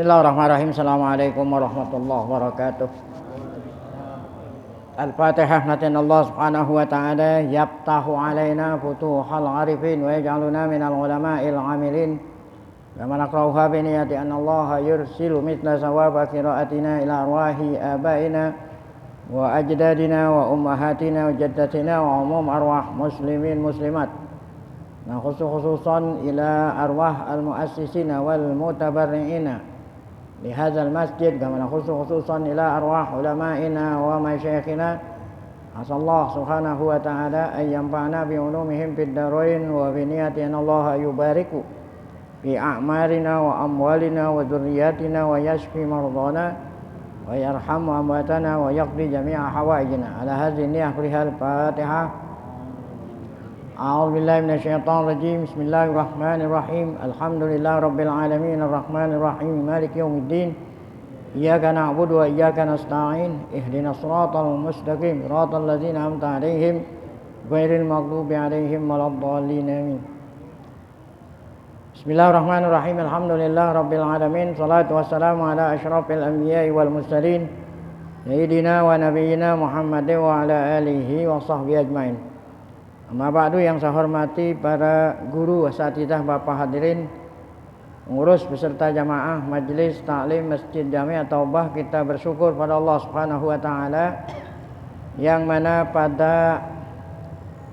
Bismillahirrahmanirrahim. Assalamualaikum warahmatullahi wabarakatuh. Al-Fatihah. Natin Allah subhanahu wa ta'ala yaftahu alaina futuhal arifin wa yaj'aluna minal ulama'il amilin. Kama naqra'uha bi niyati anna Allah yursilu mithla sawaba qira'atina ila arwahi abaina wa ajdadina wa ummahatina wa jaddatina wa umum arwah muslimin muslimat. Nah, khususan ila arwah al-muassisina wal mutabarri'ina li hadzal masjid, kama khususan ila arwah ulama'ina wa masyayikhina. Asallahu subhanahu wa ta'ala ay yanfa'na bi ulumihim fid darain wa bi niyati an Allah yubariku fi a'marina wa amwalina wa dzurriyyatina wa yashfi mardana wa yarhamu amwatana wa yaqdi jami'a hawaijina. Ala hadhihi niyyah kulliha. Al-Fatihah. A'udzu billahi minasyaitonir rajim. Bismillahirrahmanirrahim. Alhamdulillahi rabbil alamin arrahmanir rahim maliki yaumiddin. Iyyaka na'budu wa iyyaka nasta'in. Ihdinas siratal mustaqim, siratal ladzina an'amta 'alaihim ghairil maghdubi 'alaihim waladdallin. Amin. Bismillahirrahmanirrahim. Alhamdulillahi rabbil alamin. Shalatu wassalamu ala asyrafil anbiya'i wal mursalin sayyidina wa nabiyyina Muhammadin wa ala alihi wa sahbihi ajmain. Amma ba'du, yang saya hormati para guru, asatidzah, Bapak hadirin, pengurus beserta jamaah Majelis Taklim Masjid Jami' Taubah, kita bersyukur pada Allah Subhanahu wa taala yang mana pada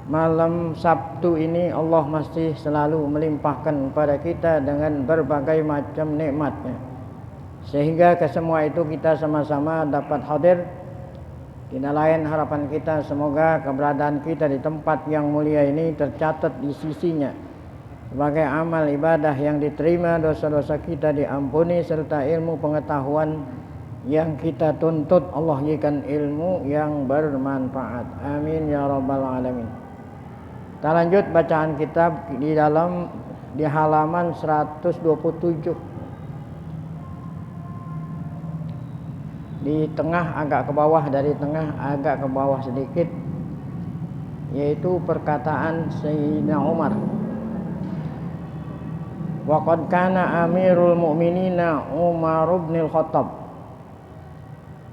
malam Sabtu ini Allah masih selalu melimpahkan kepada kita dengan berbagai macam nikmatnya, sehingga kesemua itu kita sama-sama dapat hadir. Tidak lain harapan kita, semoga keberadaan kita di tempat yang mulia ini tercatat di sisinya sebagai amal ibadah yang diterima, dosa-dosa kita diampuni, serta ilmu pengetahuan yang kita tuntut Allah jadikan ilmu yang bermanfaat. Amin ya rabbal alamin. Kita lanjut bacaan kitab di halaman 127. Di tengah, agak ke bawah, dari tengah agak ke bawah sedikit, yaitu perkataan Sayyidina Umar. Wa qad kana amirul mu'minina Umar bin al-Khattab.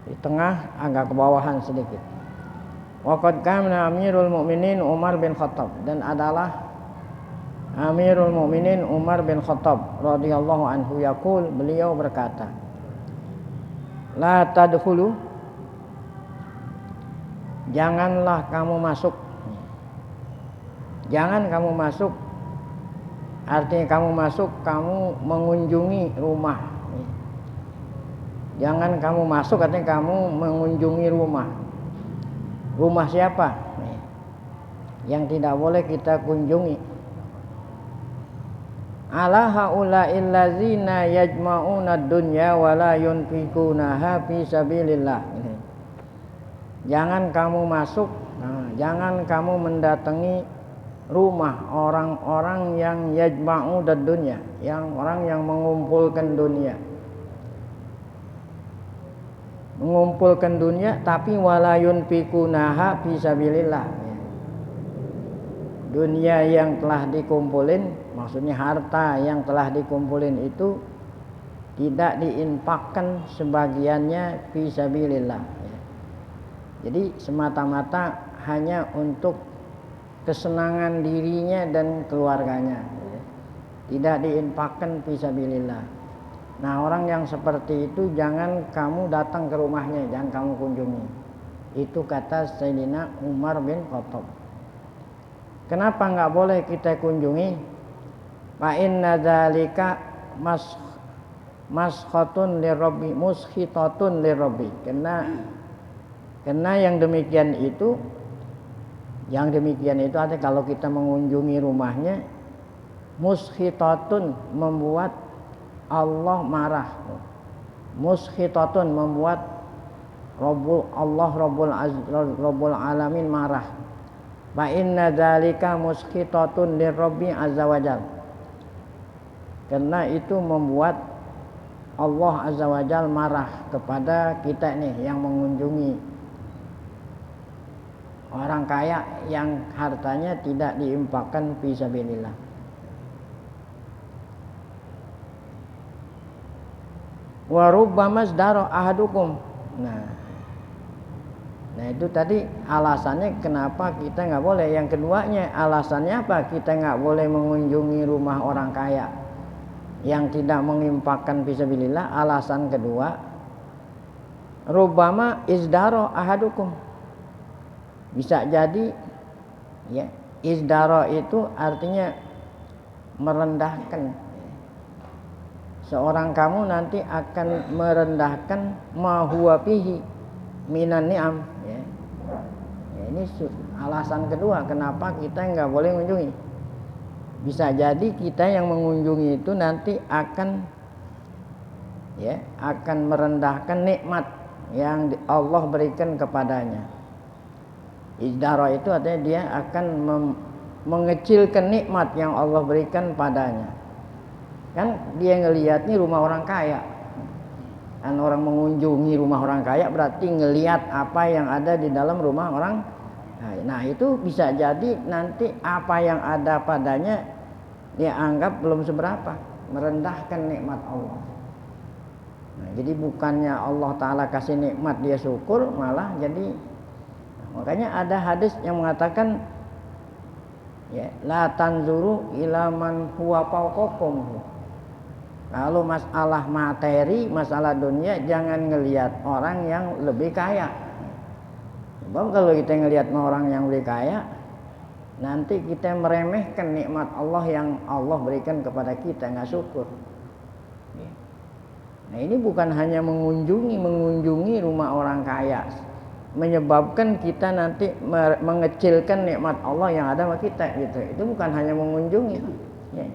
Di tengah agak ke bawahan sedikit. Wa qad kana amirul mu'minin Umar bin Khattab, dan adalah Amirul Mu'minin Umar bin Khattab radhiyallahu anhu yaqul, beliau berkata, la tadkhulu, janganlah kamu masuk. Jangan kamu masuk, artinya kamu masuk, kamu mengunjungi rumah. Jangan kamu masuk, artinya kamu mengunjungi rumah. Rumah siapa? Yang tidak boleh kita kunjungi. Ala haula'il ladzina yajma'una ad-dunya wa la yunfikunaha fi sabilillah. Jangan kamu masuk, jangan kamu mendatangi rumah orang-orang yang yajma'u ad-dunya, yang orang yang mengumpulkan dunia. Mengumpulkan dunia tapi wala yunfikunaha fi sabilillah. Dunia yang telah dikumpulin, maksudnya harta yang telah dikumpulin itu tidak diinfakkan sebagiannya fi sabilillah. Jadi semata-mata hanya untuk kesenangan dirinya dan keluarganya, tidak diinfakkan fi sabilillah. Nah, orang yang seperti itu jangan kamu datang ke rumahnya, jangan kamu kunjungi. Itu kata Sayyidina Umar bin Khattab. Kenapa enggak boleh kita kunjungi? Fa inna dzalika maskhatun lirabbi, muskhitatun lirabbi. Karena yang demikian itu artinya kalau kita mengunjungi rumahnya, muskhitatun, membuat Allah marah. Muskhitatun, membuat Rabbul alamin marah. Fa inna dzalika muskhitatun lirabbi azza wajal. Karena itu membuat Allah azza wajal marah kepada kita nih yang mengunjungi orang kaya yang hartanya tidak diinfakkan fi sabilillah. Wa rubbama zdara ahadukum. Nah itu tadi alasannya kenapa kita nggak boleh. Yang keduanya alasannya apa? Kita nggak boleh mengunjungi rumah orang kaya yang tidak menginfakkan fisabilillah. Alasan kedua, rubbama izdara ahadukum. Bisa jadi ya, izdara itu artinya merendahkan. Seorang kamu nanti akan merendahkan ma huwa fihi minan ni'am ya. Ini alasan kedua kenapa kita nggak boleh mengunjungi. Bisa jadi kita yang mengunjungi itu nanti akan merendahkan nikmat yang Allah berikan kepadanya. Izdara itu artinya dia akan mengecilkan nikmat yang Allah berikan padanya. Kan dia ngelihatnya rumah orang kaya. Kan orang mengunjungi rumah orang kaya berarti ngelihat apa yang ada di dalam rumah orang kaya. Nah itu bisa jadi nanti apa yang ada padanya dia anggap belum seberapa, merendahkan nikmat Allah. Nah, jadi bukannya Allah Ta'ala kasih nikmat dia syukur, malah jadi makanya ada hadis yang mengatakan ya, la tanzuru ila man huwa fawqakum. Kalau masalah materi, masalah dunia, jangan ngelihat orang yang lebih kaya. Sebab kalau kita ngelihat orang yang lebih kaya, nanti kita meremehkan nikmat Allah yang Allah berikan kepada kita, nggak syukur. Nah ini bukan hanya mengunjungi rumah orang kaya, menyebabkan kita nanti mengecilkan nikmat Allah yang ada sama kita gitu. Itu bukan hanya mengunjungi. Ya.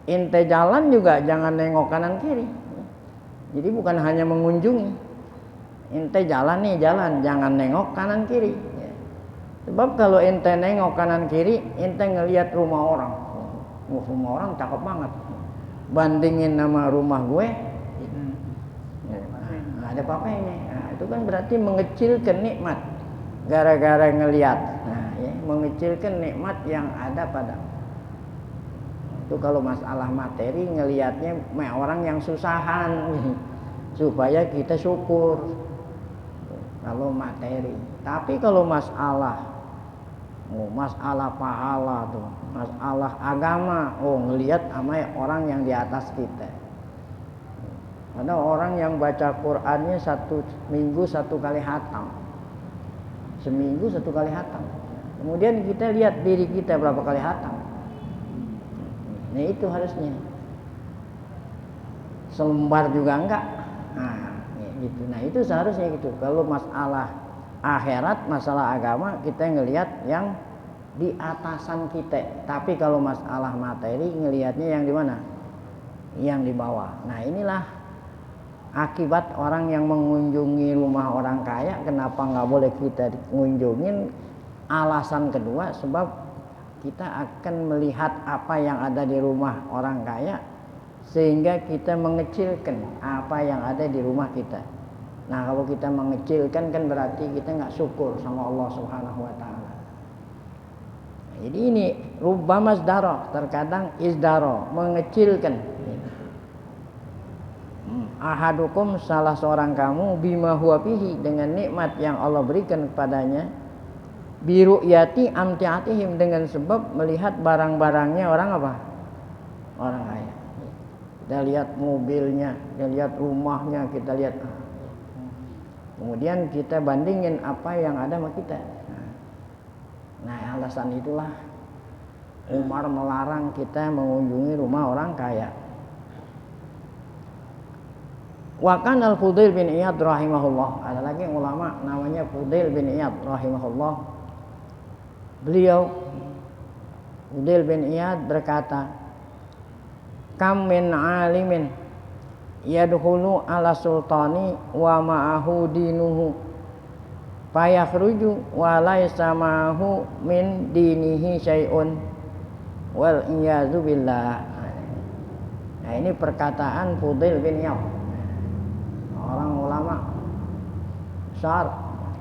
Ente jalan juga jangan nengok kanan kiri. Jadi bukan hanya mengunjungi. Ente jalan nih, jangan nengok kanan kiri. Ya. Sebab kalau ente nengok kanan kiri, ente ngelihat rumah orang. Rumah orang cakep banget. Bandingin sama rumah gue, nggak ada apa-apanya. Nah, itu kan berarti mengecilkan nikmat. Gara-gara ngelihat, mengecilkan nikmat yang ada pada. Itu kalau masalah materi ngelihatnya orang yang susahan supaya kita syukur. Kalau materi. Tapi kalau masalah pahala tuh, masalah agama, ngelihat sama orang yang di atas kita. Ada orang yang baca Qur'annya seminggu satu kali khatam. Seminggu satu kali khatam. Kemudian kita lihat diri kita berapa kali khatam. Nah itu harusnya selembar juga enggak. Gitu. Nah itu seharusnya gitu. Kalau masalah akhirat, masalah agama kita ngelihat yang di atasan kita. Tapi kalau masalah materi ngelihatnya yang di mana? Yang di bawah. Nah inilah akibat orang yang mengunjungi rumah orang kaya. Kenapa nggak boleh kita mengunjungin? Alasan kedua sebab kita akan melihat apa yang ada di rumah orang kaya sehingga kita mengecilkan apa yang ada di rumah kita. Nah kalau kita mengecilkan kan berarti kita nggak syukur sama Allah Subhanahu Wa Taala. Jadi ini rubbama izdara, terkadang izdara, mengecilkan. Ahadukum, salah seorang kamu, bima huwa fihi, dengan nikmat yang Allah berikan kepadanya, biru'yati amtiatihim, dengan sebab melihat barang-barangnya orang apa? Orang kaya. Kita lihat mobilnya, kita lihat rumahnya, kita lihat. Kemudian kita bandingin apa yang ada sama kita. Nah alasan itulah Umar melarang kita mengunjungi rumah orang kaya. Wa kana al-Fudail bin Iyad rahimahullah. Ada lagi ulama namanya Fudail bin Iyad rahimahullah. Beliau Fudail bin Iyad berkata, kam min alimin yadkhulu ala sultani wa ma'ahu dinuhu fayakhruju wa laysa ma'ahu min dinihi syai'un wal iyadzu billah. Nah ini perkataan Fudail bin Iyad, orang ulama besar.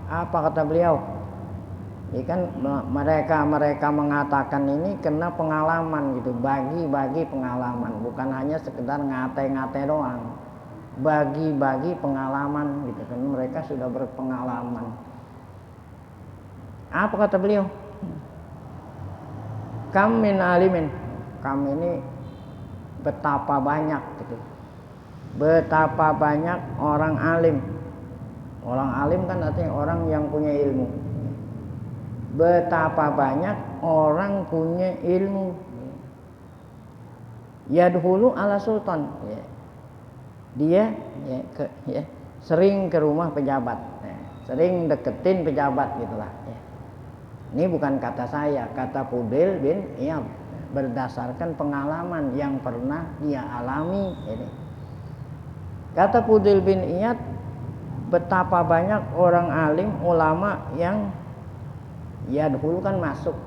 Apa kata beliau? Ini kan mereka mengatakan ini karena pengalaman gitu, bagi pengalaman, bukan hanya sekedar ngate-ngate doang. bagi-bagi pengalaman gitu kan, mereka sudah berpengalaman. Apa kata beliau? Kam min alimin, kam ini betapa banyak gitu. Betapa banyak orang alim. Orang alim kan artinya orang yang punya ilmu. Betapa banyak orang punya ilmu. Yadhulu ala sultan. Dia sering ke rumah pejabat, sering deketin pejabat gitulah. Ini bukan kata saya, kata Fudail bin Iyad berdasarkan pengalaman yang pernah dia alami. Ini. Kata Fudail bin Iyad, betapa banyak orang alim, ulama yang yadhulu kan masuk.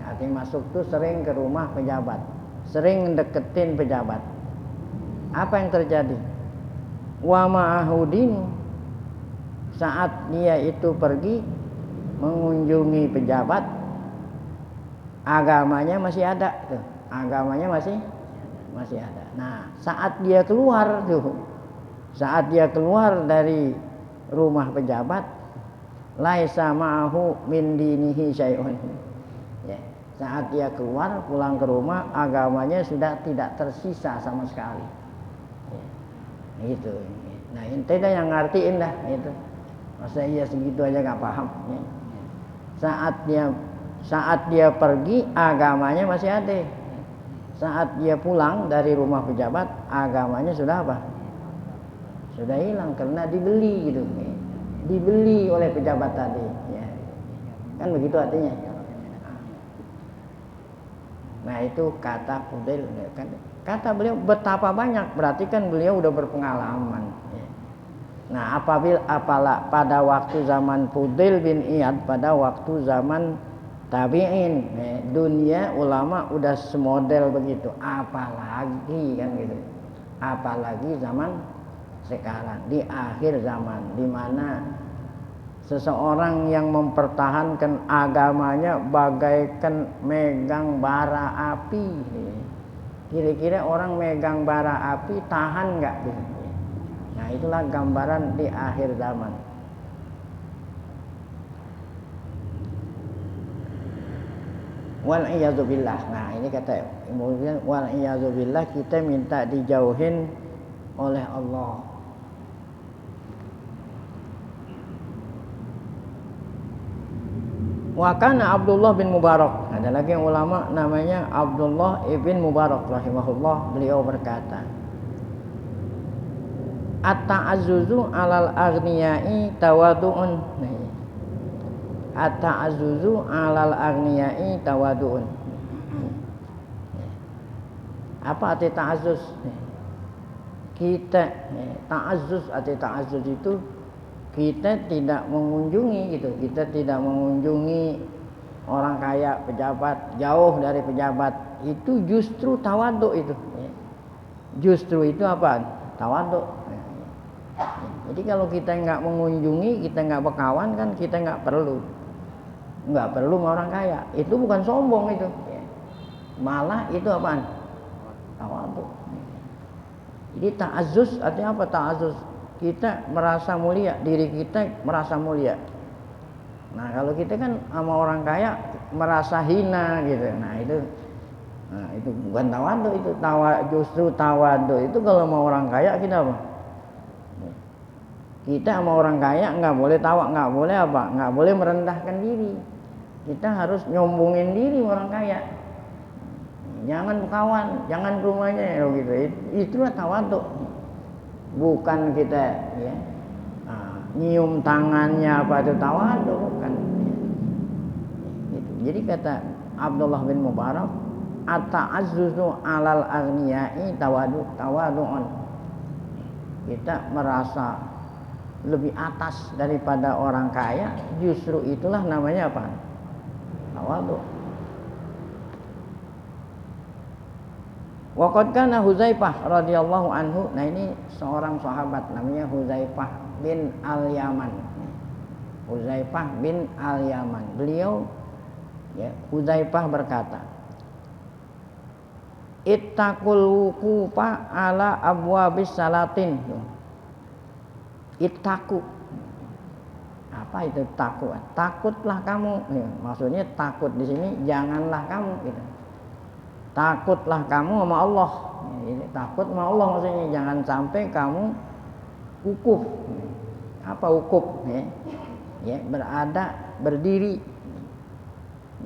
Artinya masuk tuh sering ke rumah pejabat, sering deketin pejabat. Apa yang terjadi? Wa ma'ahudin, saat dia itu pergi mengunjungi pejabat, agamanya masih ada tuh. Agamanya masih ada. Nah, saat dia keluar tuh, saat dia keluar dari rumah pejabat, laisa ma'ahu min dinihi syai'un. Ya, saat dia keluar pulang ke rumah, agamanya sudah tidak tersisa sama sekali. Ya, gitu. Nah, ente dah yang ngertiin dah itu. Masa iya segitu aja nggak paham. Ya. Saat dia pergi, agamanya masih ada. Saat dia pulang dari rumah pejabat, agamanya sudah apa? Sudah hilang karena dibeli gitu. Dibeli oleh pejabat tadi. Ya. Kan begitu artinya. Nah itu kata Fudail. Kata beliau betapa banyak, berarti kan beliau udah berpengalaman. Ya. Nah apalah pada waktu zaman Fudail bin Iyad, pada waktu zaman tabi'in, dunia ulama udah semodel begitu, apalagi kan gitu. Apalagi zaman sekarang, di akhir zaman, di mana seseorang yang mempertahankan agamanya bagaikan megang bara api. Kira-kira orang megang bara api tahan nggak? Nah itulah gambaran di akhir zaman. Wal iyadzubillah. Nah ini kata wal iyadzubillah, kita minta dijauhin oleh Allah. Wa kana Abdullah bin Mubarak, ada lagi yang ulama namanya Abdullah ibn Mubarak rahimahullah, beliau berkata, at-ta'azzuzu 'alal aghniyai tawadu'un. At-ta'azzuzu 'alal aghniyai tawadu'un. Apa arti ta'azzuz? Kita ta'azzuz, arti ta'azzuz itu kita tidak mengunjungi gitu, kita tidak mengunjungi orang kaya, pejabat, jauh dari pejabat, itu justru tawadhu itu. Justru itu apa? Tawadhu. Jadi kalau kita nggak mengunjungi, kita nggak berkawan kan, kita nggak perlu sama orang kaya. Itu bukan sombong itu, malah itu apaan? Tawadhu. Jadi ta'azzuz artinya apa? Ta'azzuz, kita merasa mulia, diri kita merasa mulia. Nah kalau kita kan sama orang kaya merasa hina gitu. Nah itu bukan tawadhu, itu justru tawadhu itu kalau sama orang kaya kita apa? Kita sama orang kaya nggak boleh tawa, nggak boleh apa? Nggak boleh merendahkan diri. Kita harus nyombongin diri orang kaya. Jangan berkawan, jangan ke rumahnya gitu. Itulah tawadhu. Bukan kita nyium tangannya apa itu tawadhu, bukan. Gitu. Jadi kata Abdullah bin Mubarak, at-ta'azzuzu 'alal aghniyai tawadu'un. Kita merasa lebih atas daripada orang kaya, justru itulah namanya apa? Tawadhu. Wa qad kana Huzaifah radhiyallahu anhu. Nah ini seorang sahabat namanya Huzaifah bin Al-Yaman. Huzaifah bin Al-Yaman. Beliau Huzaifah berkata, ittaqul wuqufa ala abwabis salatin. ittaqu. Apa itu takut? Takutlah kamu. Ya, maksudnya takut di sini janganlah kamu gitu. Takutlah kamu sama Allah. Ini takut sama Allah maksudnya, jangan sampai kamu wukuf. Apa wukuf? Ya, berada, berdiri.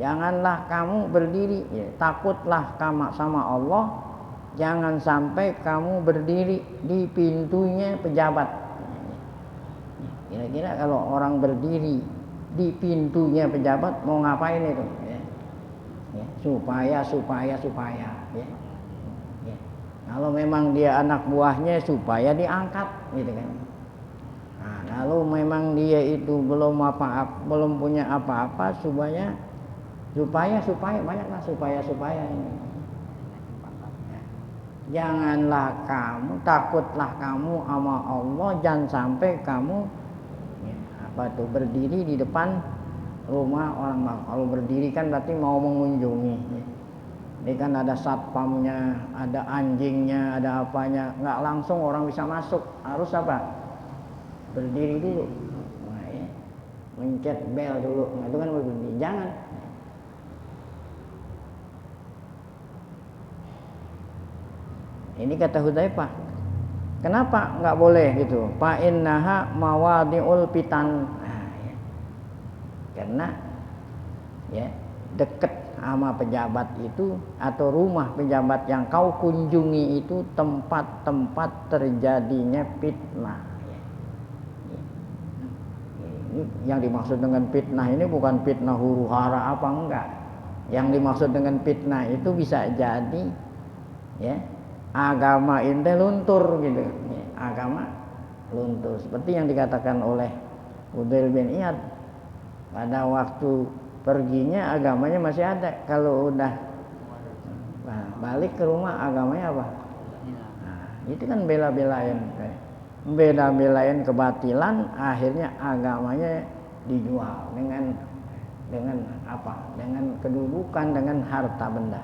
Janganlah kamu berdiri. Ya, takutlah kamu sama Allah. Jangan sampai kamu berdiri di pintunya pejabat. Kira-kira kalau orang berdiri di pintunya pejabat mau ngapain itu? Ya, supaya. Ya. Ya. Kalau memang dia anak buahnya supaya diangkat, gitu kan. Nah, kalau memang dia itu belum punya apa-apa, supaya banyaklah supaya ini. Janganlah kamu, takutlah kamu sama Allah, jangan sampai kamu berdiri di depan rumah orang. Kalau berdiri kan berarti mau mengunjungi. Ini kan ada satpamnya, ada anjingnya, ada apanya, nggak langsung orang bisa masuk. Harus apa? Berdiri dulu. Nah, ya. Mencet bel dulu. Nah, itu kan berdiri. Jangan. Ini kata Hudzaifah. Kenapa nggak boleh gitu? Fa innaha mawadi'ul fitan. Nah, ya. Karena ya dekat sama pejabat itu atau rumah pejabat yang kau kunjungi itu tempat-tempat terjadinya fitnah. Ya. Ya. Ini yang dimaksud dengan fitnah ini bukan fitnah huru-hara apa enggak. Yang dimaksud dengan fitnah itu bisa jadi ya agama ini luntur gitu. Ya, agama luntur seperti yang dikatakan oleh Fudail bin Iyad. Pada waktu perginya agamanya masih ada, kalau udah balik ke rumah agamanya apa? Nah, itu kan bela-belain kebatilan, akhirnya agamanya dijual dengan apa? Dengan kedudukan, dengan harta benda.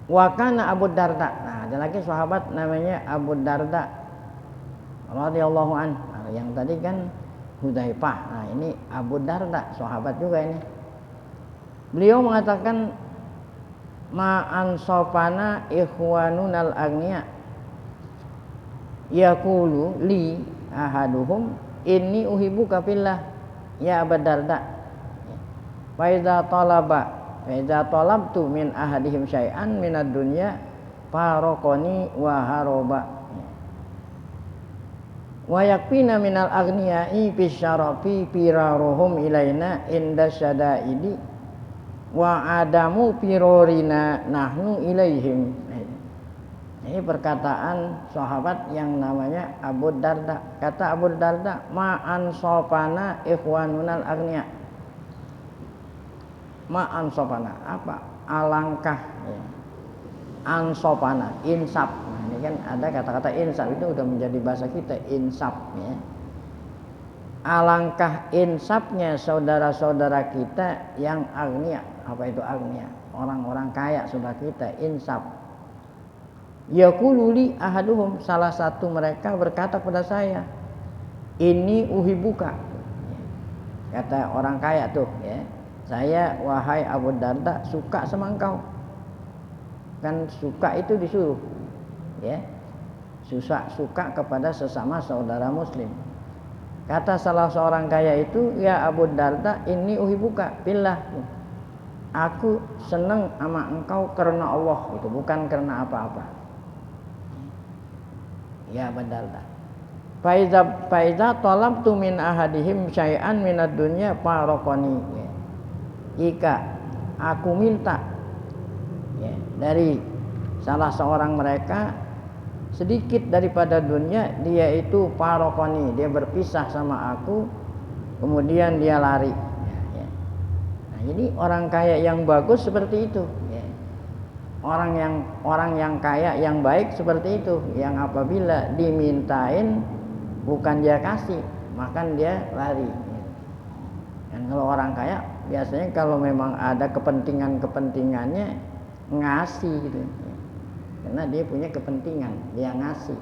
Wa kana Abu Darda. Nah, ada lagi sahabat namanya Abu Darda radhiyallahu an. Nah, yang tadi kan Hudzaifah. Nah, ini Abu Darda, sahabat juga ini. Beliau mengatakan ma ansafana ikhwanunal agniya yaqulu li ahaduhum inni uhibbuka fillah ya Abu Darda. Fa idza talabtu min ahadihim syai'an minad dunya faraqani wa haroba wa yakfina minal aghniyai bisyarafi firaruhum ilaina inda syada'idi wa adamu firorina nahnu ilaihim. Ini perkataan sahabat yang namanya Abu Darda. Kata Abu Darda, ma ansofana ikhwanunal agniya. Ma ansofana apa? Alangkah ya. Ansofana, insaf. Nah, ini kan ada kata-kata insaf, itu udah menjadi bahasa kita, insaf ya. Alangkah insafnya saudara-saudara kita yang agniya. Apa itu agniya? Orang-orang kaya saudara kita, insaf. Yaqululi ahaduhum, salah satu mereka berkata pada saya, ini uhibuka. Kata orang kaya tuh ya, saya wahai Abu Darda suka sama engkau. Kan suka itu disuruh ya, suka kepada sesama saudara muslim. Kata salah seorang kaya itu, ya Abu Darda ini uhibuka billah, aku senang sama engkau karena Allah, itu bukan karena apa-apa. Ya Abu Darda, faiza talabtu min ahadihim syai'an minad dunya faraqani. Jika aku minta ya, dari salah seorang mereka sedikit daripada dunia, dia itu faraqani, dia berpisah sama aku, kemudian dia lari ya. Nah, ini orang kaya yang bagus seperti itu ya. Orang yang kaya yang baik seperti itu, yang apabila dimintain bukan dia kasih, makan dia lari ya. Dan kalau orang kaya biasanya kalau memang ada kepentingannya ngasih gitu. karena dia punya kepentingan, dia ngasih.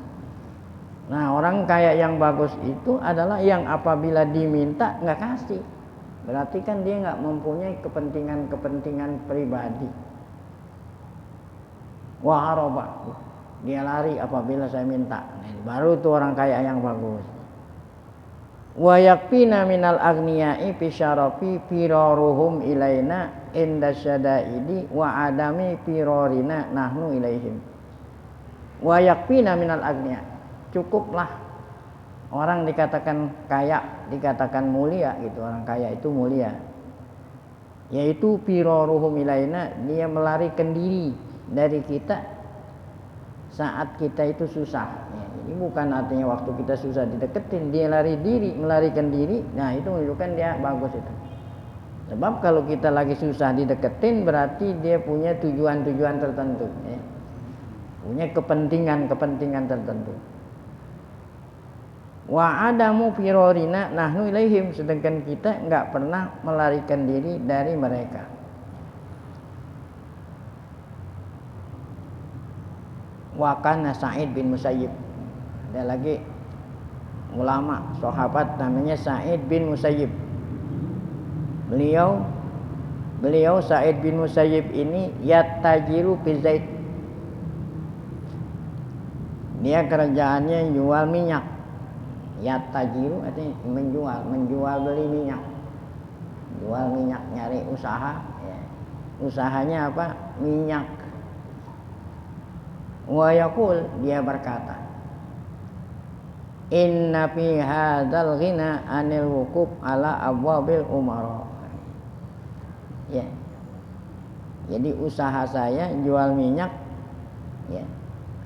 Nah, orang kaya yang bagus itu adalah yang apabila diminta nggak kasih, berarti kan dia nggak mempunyai kepentingan pribadi. Waharoba, dia lari apabila saya minta. Baru itu orang kaya yang bagus. Wa yakfina minal aghniyai fi syarafi firaruhum ilaina inda syadaidi wa adami firarina nahnu ilaihim. Wa yakfina minal aghniya, cukuplah orang dikatakan kaya, dikatakan mulia gitu. Orang kaya itu mulia, yaitu firaruhum ilaina, dia melarikan diri dari kita saat kita itu susah ya. Ini bukan artinya waktu kita susah dideketin, dia melarikan diri. Nah, itu menunjukkan dia bagus itu. Sebab kalau kita lagi susah dideketin, berarti dia punya tujuan-tujuan tertentu ya. Punya kepentingan tertentu. Wa adamu firorina nahnu ilaihim, sedangkan kita enggak pernah melarikan diri dari mereka. Wa kana Sa'id bin Musayyib, ada lagi ulama sahabat namanya Sa'id bin Musayyib. Beliau Sa'id bin Musayyib ini yattajiru fi zait, dia kerjaannya jual minyak. Yattajiru artinya menjual beli minyak, jual minyak, nyari usaha ya. Usahanya apa? Minyak. Wa yaqul, dia berkata, inna fi hadzal ghina anil wuquf ala abwabil umara. Ya. Jadi usaha saya jual minyak ya,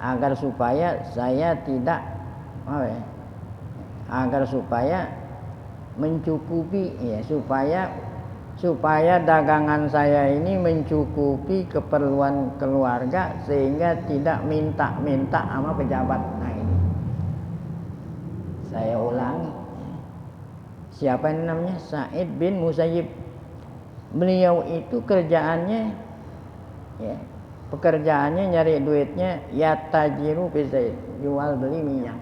agar supaya saya tidak agar supaya mencukupi ya, supaya dagangan saya ini mencukupi keperluan keluarga sehingga tidak minta-minta sama pejabat. Nah, ini saya ulangi, siapa ini namanya? Sa'id bin Musayyib. Beliau itu kerjaannya ya, pekerjaannya nyari duitnya yattajiru fi zait, jual beli minyak.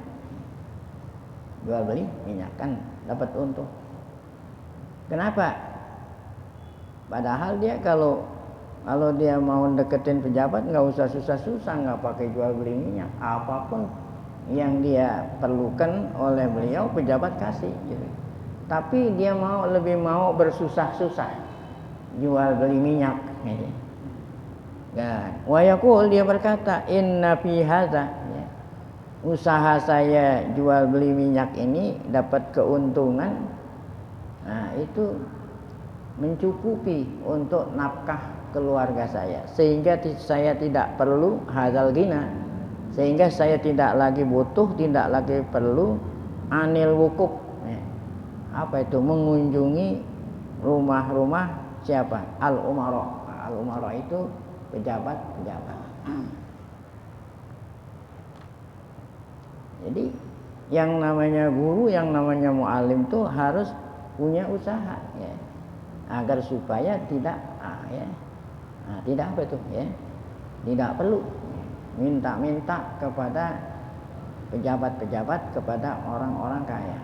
Jual beli minyak kan dapat untung. Kenapa? Padahal dia kalau dia mau deketin pejabat nggak usah susah-susah, nggak pakai jual beli minyak. Apapun yang dia perlukan oleh beliau pejabat kasih gitu. Tapi dia lebih mau bersusah-susah jual beli minyak gitu. Dan wa yaqul, dia berkata, inna fi hadza ya, usaha saya jual beli minyak ini dapat keuntungan. Nah, itu mencukupi untuk nafkah keluarga saya, sehingga saya tidak perlu hadzal ghina, sehingga saya tidak lagi butuh, tidak lagi perlu anil wukuf ya. Apa itu? Mengunjungi rumah-rumah siapa? Al-umara. Al-umara itu pejabat-pejabat. Jadi yang namanya guru, yang namanya muallim itu harus punya usaha ya, agar supaya tidak tidak apa itu ya, tidak perlu minta-minta kepada pejabat-pejabat, kepada orang-orang kaya.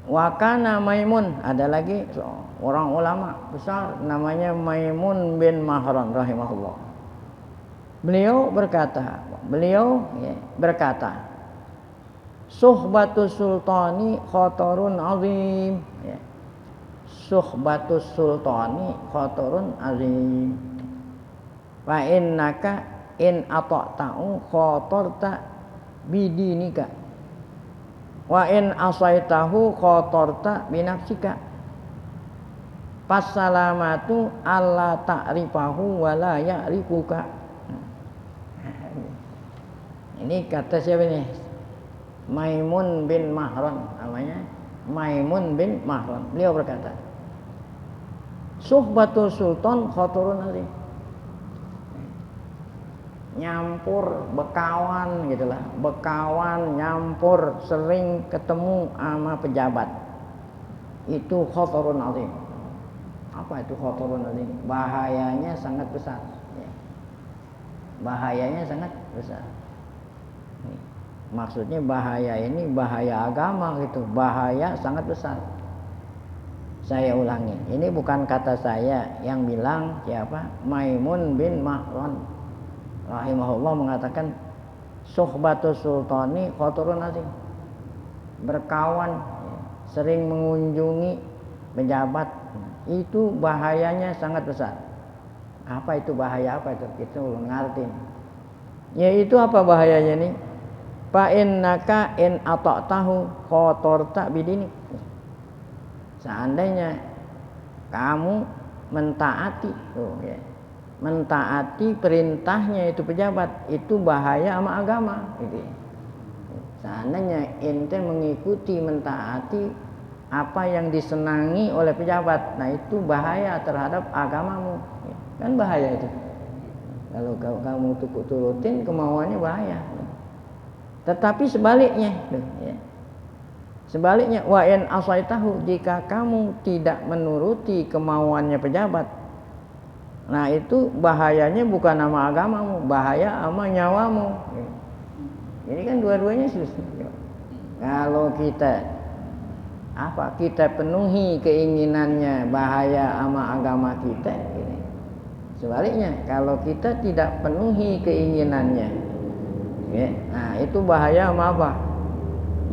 Wa kana Maimun, ada lagi orang ulama besar namanya Maimun bin Mahran rahimahullah. Beliau berkata, suhbatus sultani khatarun azim ya. Suhbatus sultani khatarun azim. Wa innaka in ata'tahu khatarta bidinika. Wa in asaitahu khatarta binafsika. Passalamatu alla ta'rifahu wa la ya'rifuka. Ini kata siapa ini? Maimun bin Mahran namanya. Maimun bin Mahran. Beliau berkata, suhbatul sultan khatarun azim. Nyampur, bekawan gitulah, bekawan, nyampur, sering ketemu sama pejabat, itu khatarun azim, Apa itu khotorun azim? Bahayanya sangat besar. Ya. Bahayanya sangat besar. Maksudnya bahaya ini bahaya agama gitu, bahaya sangat besar. Saya ulangi, ini bukan kata saya, yang bilang siapa? Maimun bin Mahran rahimahullah mengatakan suhbatus sultani khotorun azim. Berkawan, sering mengunjungi pejabat, itu bahayanya sangat besar. Apa itu bahaya, apa itu? Kita belum ngerti. Yaitu apa bahayanya ini? Fa innaka in ata'tahu khotorta bidini. Seandainya kamu mentaati, mentaati perintahnya itu pejabat, itu bahaya sama agama. Gitu. Seandainya ente mengikuti, mentaati apa yang disenangi oleh pejabat, nah itu bahaya terhadap agamamu. Kan bahaya itu. Kalau kamu turutin kemauannya bahaya. Tetapi sebaliknya, sebaliknya, wa in asaitahu, jika kamu tidak menuruti kemauannya pejabat, nah itu bahayanya bukan sama agamamu, bahaya sama nyawamu. Ini kan dua-duanya susah. Kalau kita penuhi keinginannya, bahaya sama agama kita. Sebaliknya, kalau kita tidak penuhi keinginannya, nah itu bahaya sama apa?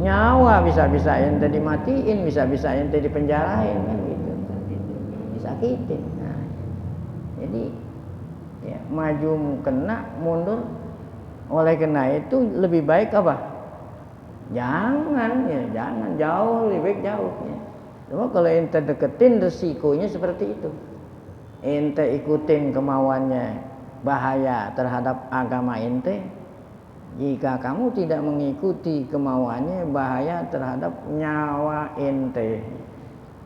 Nyawa bisa-bisa ente dimatiin, bisa-bisa ente dipenjarain, kan gitu, disakitin. Nah, jadi maju kena, mundur. Oleh karena itu lebih baik apa? Jangan, jauh, lebih baik jauh. Cuma kalau ente deketin, resikonya seperti itu. Ente ikutin kemauannya, bahaya terhadap agama ente. Jika kamu tidak mengikuti kemauannya, bahaya terhadap nyawa ente.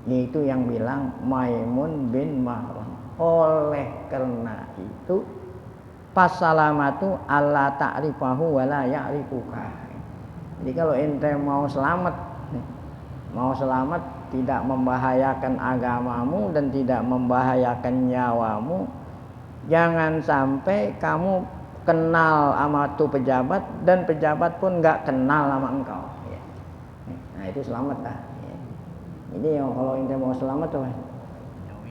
Itu yang bilang Maimun bin Mahran. Oleh karena itu, fasalamatu alla ta'rifahu wa la ya'rifuka. Jadi kalau ente mau selamat tidak membahayakan agamamu dan tidak membahayakan nyawamu, jangan sampai kamu kenal sama tuh pejabat dan pejabat pun nggak kenal sama engkau. Nah itu selamat dah. Jadi kalau ente mau selamat tuh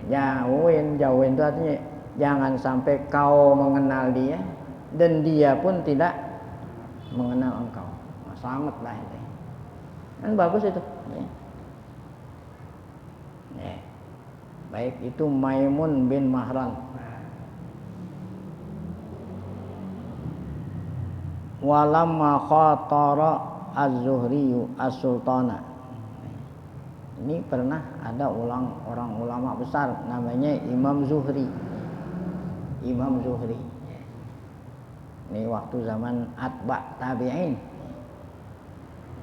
jauhin itu artinya jangan sampai kau mengenal dia dan dia pun tidak mengenal engkau. Nah, selamat lah ente. Kan bagus itu. Baik, itu Maimun bin Mahran. Walamma khatara az-Zuhri as-Sultana. Ini pernah ada orang ulama besar namanya Imam Zuhri. Imam Zuhri. Ini waktu zaman atba' tabi'in.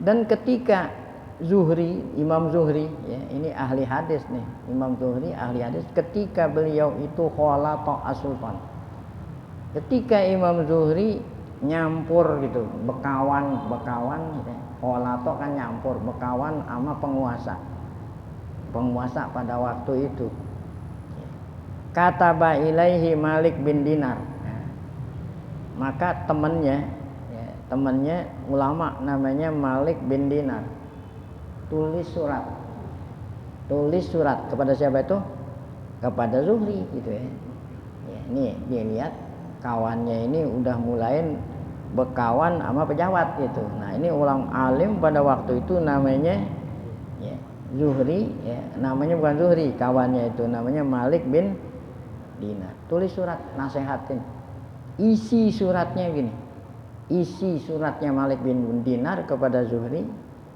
Dan ketika Imam Zuhri, ini ahli hadis nih, Imam Zuhri ahli hadis. Ketika beliau itu khalata as-Sultan. Ketika Imam Zuhri nyampur gitu, bekawan gitu. Khalato kan nyampur, bekawan sama penguasa pada waktu itu. Kataba ilaihi Malik bin Dinar. Maka temannya ulama namanya Malik bin Dinar tulis surat kepada siapa itu? Kepada Zuhri gitu ya. Ini dia lihat kawannya ini udah mulai berkawan sama pejabat gitu. Nah ini ulang alim pada waktu itu namanya Zuhri, namanya bukan Zuhri, kawannya itu namanya Malik bin Dinar. Tulis surat nasehatin. Isi suratnya gini. Isi suratnya Malik bin Dinar kepada Zuhri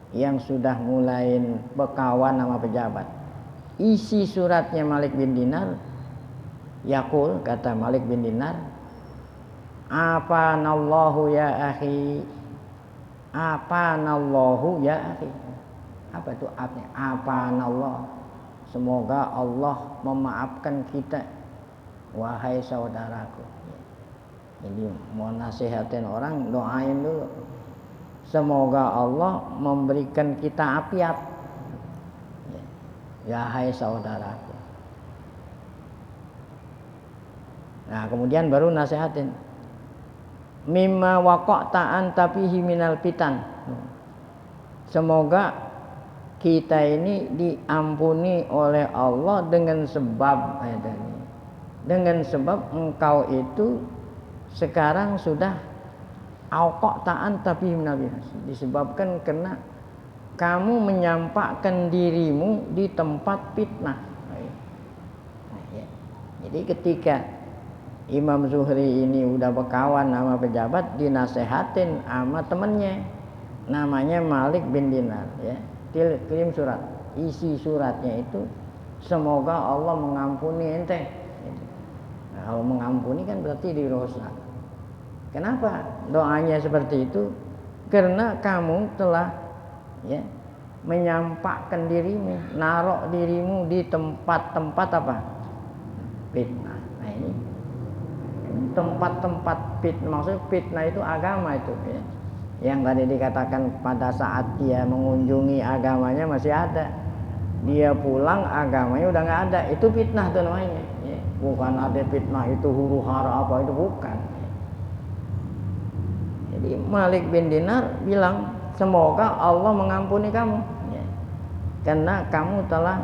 yang sudah mulai berkawan sama pejabat. Isi suratnya Malik bin Dinar, yaqul, kata Malik bin Dinar, apanallahu ya akhi, apanallahu ya akhi. Apa itu artinya? Apanallah, semoga Allah memaafkan kita, wahai saudaraku. Jadi mau nasihatin orang, doain dulu, semoga Allah memberikan kita afiat, ya hai saudaraku. Nah, kemudian baru nasihatin. Mimma waqa'ta anta fihi minal fitan. Semoga kita ini diampuni oleh Allah dengan sebab engkau itu sekarang sudah awqa'ta tapi disebabkan karena kamu menyampaikan dirimu di tempat fitnah. Jadi ketika Imam Zuhri ini udah berkawan sama pejabat, dinasehatin sama temennya namanya Malik bin Dinar, ya. Kirim surat. Isi suratnya itu semoga Allah mengampuni ente. Nah, kalau mengampuni kan berarti didosa. Kenapa doanya seperti itu? Karena kamu telah menyampaikan dirimu, narok dirimu di tempat-tempat apa? Fitnah. Nah, ini tempat-tempat fitnah, maksudnya fitnah itu agama itu, ya. Yang tadi dikatakan pada saat dia mengunjungi agamanya masih ada, dia pulang agamanya udah nggak ada, itu fitnah tuh namanya, ya. Bukan ada fitnah itu huru hara apa itu, bukan. Jadi Malik bin Dinar bilang semoga Allah mengampuni kamu, ya. Karena kamu telah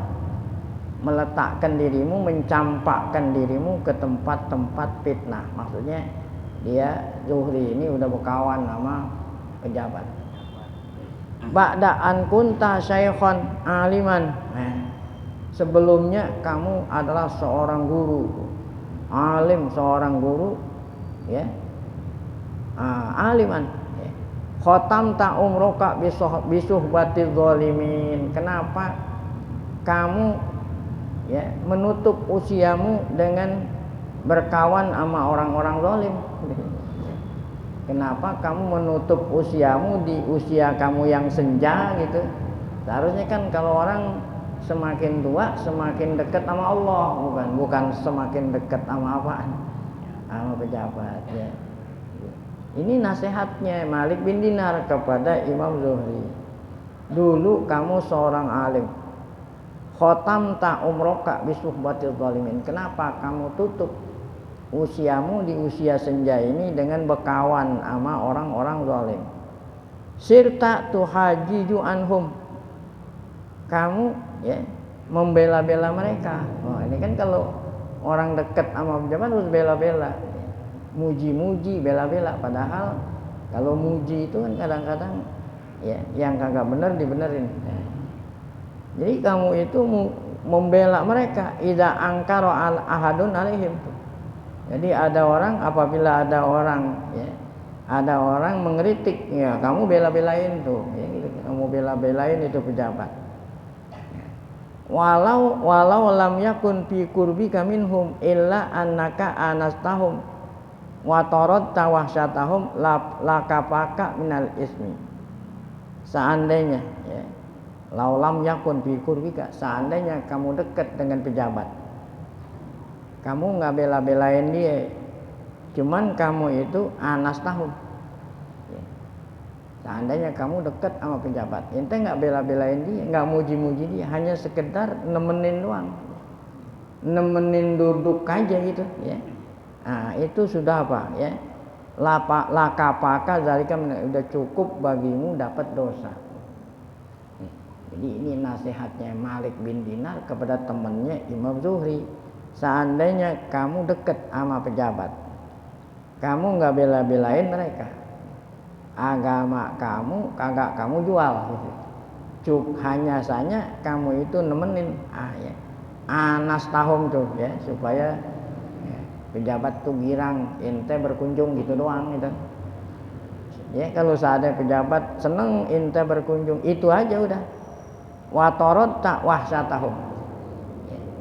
meletakkan dirimu, mencampakkan dirimu ke tempat-tempat fitnah. Maksudnya dia Zuhri ini udah berkawan sama pejabat. Ba'da'an kunta syaikhan aliman. Sebelumnya kamu adalah seorang guru, alim, seorang guru, ya. Aliman. Khotam ta umroka bisuhbati zalimin. Kenapa kamu menutup usiamu dengan berkawan sama orang-orang zalim? Kenapa kamu menutup usiamu di usia kamu yang senja gitu? Seharusnya kan kalau orang semakin tua semakin dekat sama Allah, bukan semakin dekat sama apaan? Sama pejabat, ya. Ini nasihatnya Malik bin Dinar kepada Imam Zuhri. Dulu kamu seorang alim, khotam ta umroka bisuhbatil zalimin. Kenapa kamu tutup usiamu di usia senja ini dengan berkawan sama orang-orang zalim? Sirta tuhajiju anhum. Kamu membela-bela mereka. Oh, ini kan kalau orang dekat sama pejabat harus bela-bela, muji-muji, bela-bela. Padahal kalau muji itu kan kadang-kadang yang kagak benar dibenerin. Jadi kamu itu membela mereka. Idza angkara al ahadun alaihim. Jadi ada orang, apabila ada orang mengkritik, ya kamu bela-belain tuh, ya gitu. Kamu bela-belain itu pejabat. Walau lam yakun fi qurbika minhum illa annaka anastahum wa taradta wahsyatahum lakafaka minal ismi. Seandainya laulam yakun fi qurbika, seandainya kamu dekat dengan pejabat, kamu nggak bela-belain dia, cuman kamu itu anastahum. Seandainya kamu dekat sama pejabat, ente nggak bela-belain dia, nggak muji-muji dia, hanya sekedar nemenin doang, nemenin duduk aja gitu, ya. Nah, itu sudah apa, ya? Lakapaka zalika udah cukup bagimu dapat dosa. Jadi ini nasihatnya Malik bin Dinar kepada temannya Imam Zuhri. Seandainya kamu dekat sama pejabat, kamu nggak bela-belain mereka, agama kamu kagak kamu jual, hanya saja kamu itu nemenin, anastahum tuh, ya, supaya pejabat tuh girang, ente berkunjung gitu doang gitu. Ya, kalau seandainya pejabat seneng ente berkunjung, itu aja udah. Watorot tak wahsyatahum.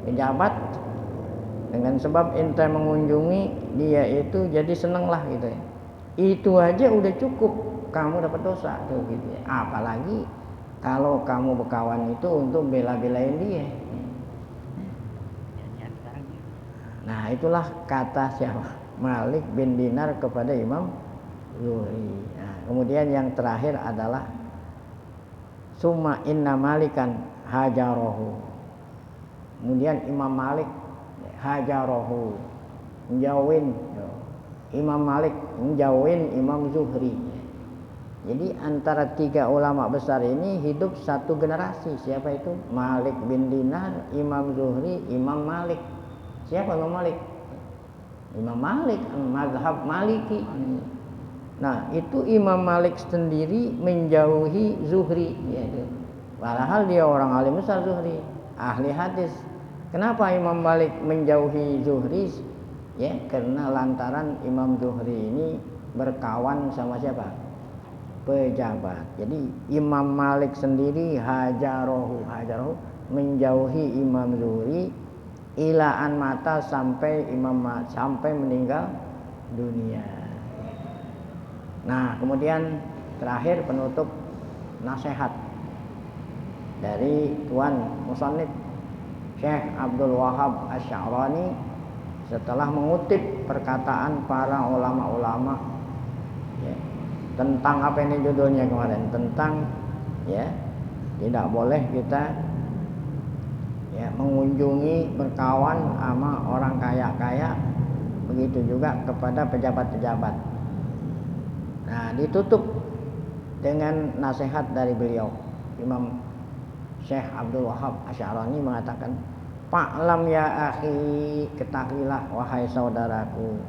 Pejabat dengan sebab ente mengunjungi dia itu jadi seneng lah gitu, ya. Itu aja udah cukup kamu dapat dosa tuh gitu, ya. Apalagi kalau kamu berkawan itu untuk bela-belain dia. Nah, itulah kata siapa? Malik bin Dinar kepada Imam Zuhri. Nah, kemudian yang terakhir adalah summa inna malikan hajarohu. Kemudian Imam Malik hajarohu, menjauhin Imam Malik, menjauhin Imam Zuhri. Jadi antara 3 ulama besar ini hidup satu generasi. Siapa itu? Malik bin Dinar, Imam Zuhri, Imam Malik. Siapa Imam Malik? Imam Malik, mazhab Maliki. Nah, itu Imam Malik sendiri menjauhi Zuhri, yaitu. Padahal dia orang alim besar Zuhri, ahli hadis. Kenapa Imam Malik menjauhi Zuhri? Ya, karena lantaran Imam Zuhri ini berkawan sama siapa? Pejabat. Jadi Imam Malik sendiri hajarohu menjauhi Imam Zuhri ilaan mata sampai sampai meninggal dunia. Nah, kemudian terakhir penutup nasihat dari Tuan Musannif Syekh Abdul Wahab Asy-Sya'rani setelah mengutip perkataan para ulama-ulama ya, tentang apa ini judulnya kemarin, tentang ya tidak boleh kita ya mengunjungi berkawan sama orang kaya-kaya, begitu juga kepada pejabat-pejabat. Nah, ditutup dengan nasihat dari beliau. Imam Syekh Abdul Wahab Asy-Sya'rani mengatakan, "Fa'lam ya akhi, ketahuilah wahai saudaraku,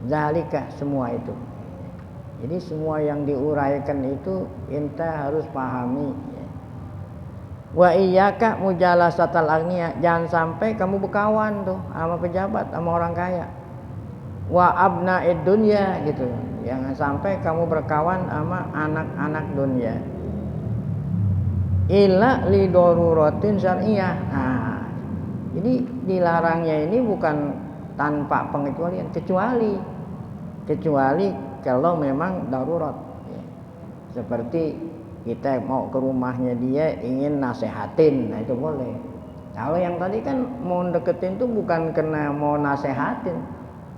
zalika semua itu." Jadi semua yang diuraikan itu enta harus pahami. Wa iyyaka mujalasatal aghniya, jangan sampai kamu berkawan tuh sama pejabat, sama orang kaya. Wa abna'id dunya gitu. Jangan sampai kamu berkawan sama anak-anak dunia. Illa li daruratin syar'iyyah. Nah, jadi dilarangnya ini bukan tanpa pengecualian, kecuali kalau memang darurat. Ya. Seperti kita mau ke rumahnya dia ingin nasehatin, nah itu boleh. Kalau yang tadi kan mau deketin tuh bukan karena mau nasehatin,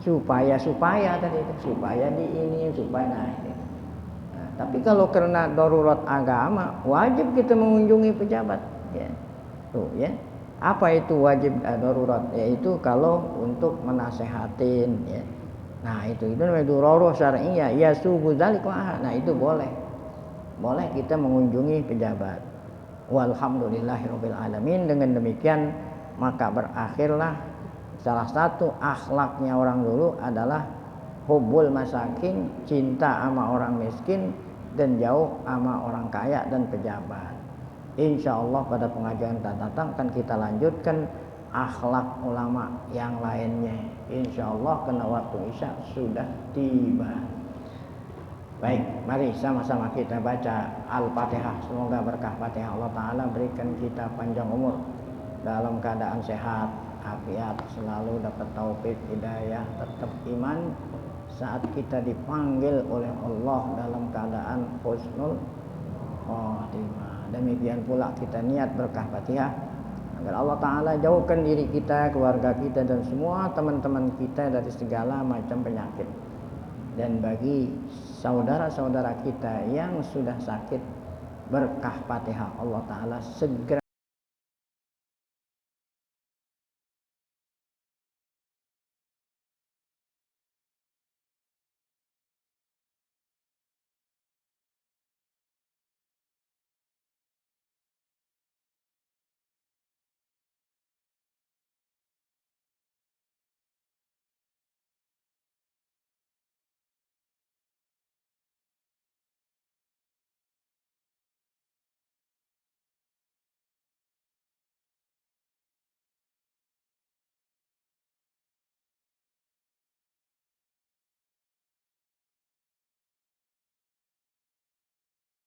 supaya tadi itu, supaya di ini, supaya nah. Tapi kalau karena darurat agama, wajib kita mengunjungi pejabat. Ya. Tuh ya. Apa itu wajib darurat? Yaitu kalau untuk menasehatin. Ya. Nah itu namanya darurat syar'iyyah. Ya subuh dzalik. Nah itu boleh kita mengunjungi pejabat. Walhamdulillahirabbil alamin. Dengan demikian maka berakhirlah salah satu akhlaknya orang dulu adalah hubbul masakin, cinta sama orang miskin dan jauh sama orang kaya dan pejabat. Insyaallah pada pengajian datang akan kita lanjutkan akhlak ulama yang lainnya. Insyaallah karena waktu Isya sudah tiba. Baik, mari sama-sama kita baca Al-Fatihah. Semoga berkah Fatihah Allah Ta'ala berikan kita panjang umur dalam keadaan sehat, afiat, selalu dapat taufik, hidayah, tetap iman saat kita dipanggil oleh Allah dalam keadaan husnul khatimah. Demikian pula kita niat berkah Fatihah agar Allah Ta'ala jauhkan diri kita, keluarga kita dan semua teman-teman kita dari segala macam penyakit. Dan bagi saudara-saudara kita yang sudah sakit, berkah Fatihah Allah Ta'ala segera